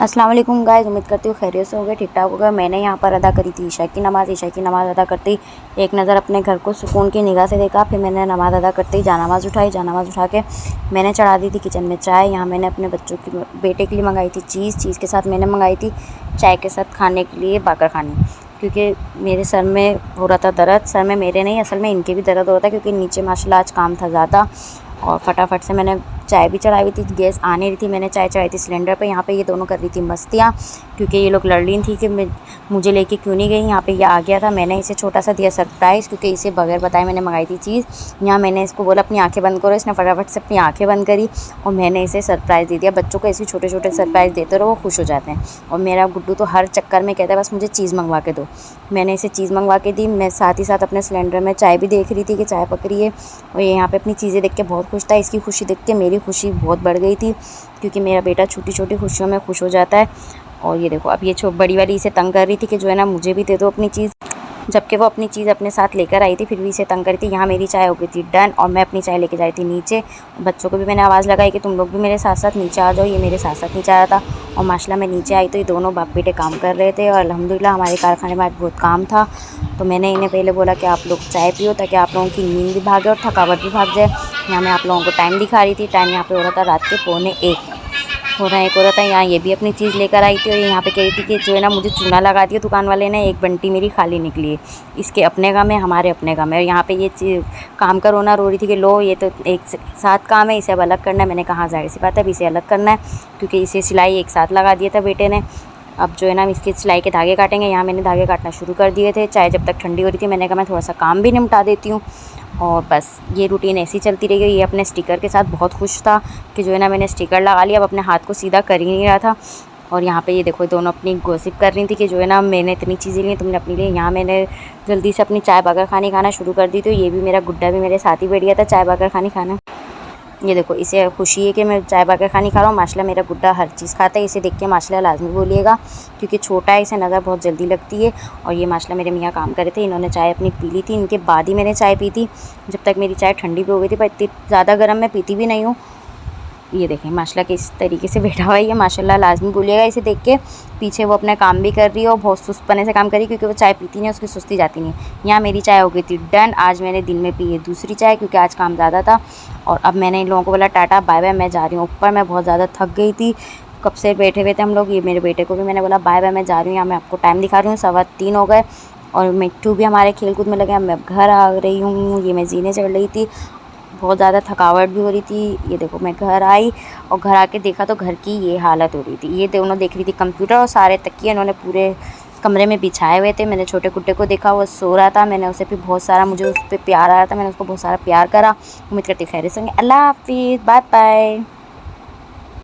अस्सलाम वालेकुम गाइस, उम्मीद करती हूँ खैरियत से होगे, ठीक ठाक होगा। मैंने यहाँ पर अदा करी थी ईशा की नमाज़ अदा करते ही एक नज़र अपने घर को सुकून की निगाह से देखा। फिर मैंने नमाज़ अदा करते ही जानामाज़ उठा के मैंने चढ़ा दी थी किचन में चाय। यहाँ मैंने अपने बेटे के लिए मंगाई थी चीज़ के साथ मैंने मंगाई थी चाय के साथ खाने के लिए बाकर खानी, क्योंकि मेरे सर में हो रहा था दर्द। सर में मेरे नहीं, असल में इनके भी दर्द हो रहा था, क्योंकि नीचे माशाल्लाह आज काम था ज़्यादा। और फटाफट से मैंने चाय भी चढ़ाई हुई थी, गैस आ नहीं रही थी, मैंने चाय चढ़ाई थी सिलेंडर पे। यहाँ पे ये दोनों कर रही थी मस्तियाँ, क्योंकि ये लोग लड़ रही थी कि मुझे लेके क्यों नहीं गई। यहाँ पे ये आ गया था, मैंने इसे छोटा सा दिया सरप्राइज़, क्योंकि इसे बगैर बताए मैंने मंगाई थी चीज़। यहाँ मैंने इसको बोला अपनी आँखें बंद करो, इसने फटाफट से अपनी आँखें बंद करी और मैंने इसे सरप्राइज़ दे दिया। बच्चों को ऐसे छोटे छोटे सरप्राइज़ देते रहो, वो खुश हो जाते हैं। और मेरा गुड्डू तो हर चक्कर में कहता है बस मुझे चीज़ मंगवा के दो। मैंने इसे चीज़ मंगवा के दी। मैं साथ ही साथ अपने सिलेंडर में चाय भी देख रही थी कि चाय पक रही है, और ये यहाँ पे अपनी चीज़ें देख के बहुत खुश था। इसकी खुशी देख के मेरी खुशी बहुत बढ़ गई थी, क्योंकि मेरा बेटा छोटी छोटी खुशियों में खुश हो जाता है। और ये देखो, अब ये बड़ी वाली इसे तंग कर रही थी कि जो है ना मुझे भी दे दो अपनी चीज़, जबकि वो अपनी चीज़ अपने साथ लेकर आई थी, फिर भी इसे तंग करी थी। यहाँ मेरी चाय हो गई थी डन, और मैं अपनी चाय लेके जा रही थी नीचे। बच्चों को भी मैंने आवाज़ लगाई कि तुम लोग भी मेरे साथ साथ नीचे आ जाओ। ये मेरे साथ साथ नीचे आ रहा था, और माशाल्लाह मैं नीचे आई तो ये दोनों बाप बेटे काम कर रहे थे। और अल्हम्दुलिल्लाह हमारे कारखाने में आज बहुत काम था, तो मैंने इन्हें पहले बोला कि आप लोग चाय पियो, ताकि आप लोगों की नींद भी भागे और थकावट भी भाग जाए। यहाँ मैं आप लोगों को टाइम दिखा रही थी, टाइम यहाँ पे हो रहा था रात के 1:45 हो रहा था। यहाँ ये भी अपनी चीज़ लेकर आई थी, और यहाँ पे कह रही थी कि जो है ना मुझे चूना लगा दिया दुकान वाले ने, एक बंटी मेरी खाली निकली है, इसके अपने काम है हमारे अपने काम है। और यहाँ पे ये चीज़ काम का रोना रो रही थी कि लो ये तो एक साथ काम है, इसे अब अलग करना है। मैंने कहा जाहिर सी बात है अब इसे अलग करना है, क्योंकि इसे सिलाई एक साथ लगा दिया था बेटे ने। अब जो है ना इसकी सिलाई के धागे काटेंगे। यहाँ मैंने धागे काटना शुरू कर दिए थे। चाय जब तक ठंडी हो रही थी, मैंने कहा मैं थोड़ा सा काम भी निपटा देती हूँ। और बस ये रूटीन ऐसी चलती रही। ये अपने स्टिकर के साथ बहुत खुश था कि जो है ना मैंने स्टिकर लगा लिया। अब अपने हाथ को सीधा कर ही नहीं रहा था। और यहाँ पे ये देखो दोनों अपनी गॉसिप कर रही थी कि जो है ना मैंने इतनी चीज़ें ली तुमने अपनी लिए। यहाँ मैंने जल्दी से अपनी चाय बाकर खानी खाना शुरू कर दी, तो ये भी मेरा गुड्डा भी मेरे साथ ही बैठ गया था चाय बाकर खानी खाना। ये देखो इसे खुशी है कि मैं चाय बाकर खानी खा रहा हूँ। माशाल्लाह मेरा गुड्डा हर चीज़ खाता है, इसे देख के माशाल्लाह लाजमी बोलिएगा, क्योंकि छोटा है, इसे नज़र बहुत जल्दी लगती है। और ये माशाल्लाह मेरे मियाँ काम कर रहे थे, इन्होंने चाय अपनी पी ली थी, इनके बाद ही मैंने चाय पी थी, जब तक मेरी चाय ठंडी भी हो गई थी। पर इतनी ज़्यादा गर्म मैं पीती भी नहीं हूँ। ये देखें माशाल्लाह किस तरीके से बैठा हुआ है ये, माशाल्लाह लाजमी बोलिएगा इसे देख के। पीछे वो अपना काम भी कर रही है और बहुत सुस्तपने से काम कर रही है, क्योंकि वो चाय पीती नहीं है, उसकी सुस्ती जाती नहीं है। यहाँ मेरी चाय हो गई थी डन। आज मैंने दिन में पी है दूसरी चाय, क्योंकि आज काम ज़्यादा था। और अब मैंने इन लोगों को बोला टाटा बाय बाय, मैं जा रही हूँ ऊपर, मैं बहुत ज़्यादा थक गई थी, कब से बैठे हुए थे हम लोग। ये मेरे बेटे को भी मैंने बोला बाय बाय, मैं जा रही हूँ। यहाँ मैं आपको टाइम दिखा रही हूँ, 3:15 हो गए, और मिट्टू भी हमारे खेल कूद में लगे। अब मैं घर आ रही हूँ। ये मैं जीने चढ़ रही थी, बहुत ज़्यादा थकावट भी हो रही थी। ये देखो मैं घर आई और घर आके देखा तो घर की ये हालत हो रही थी। ये दोनों देख रही थी कंप्यूटर, और सारे तकिए इन्होंने पूरे कमरे में बिछाए हुए थे। मैंने छोटे गुड्डे को देखा, वो सो रहा था, मैंने उसे भी बहुत सारा, मुझे उस पर प्यार आ रहा था, मैंने उसको बहुत सारा प्यार करा। उम्मीद करती खैरियत से होंगे। अल्लाह हाफिज़, बाय बाय।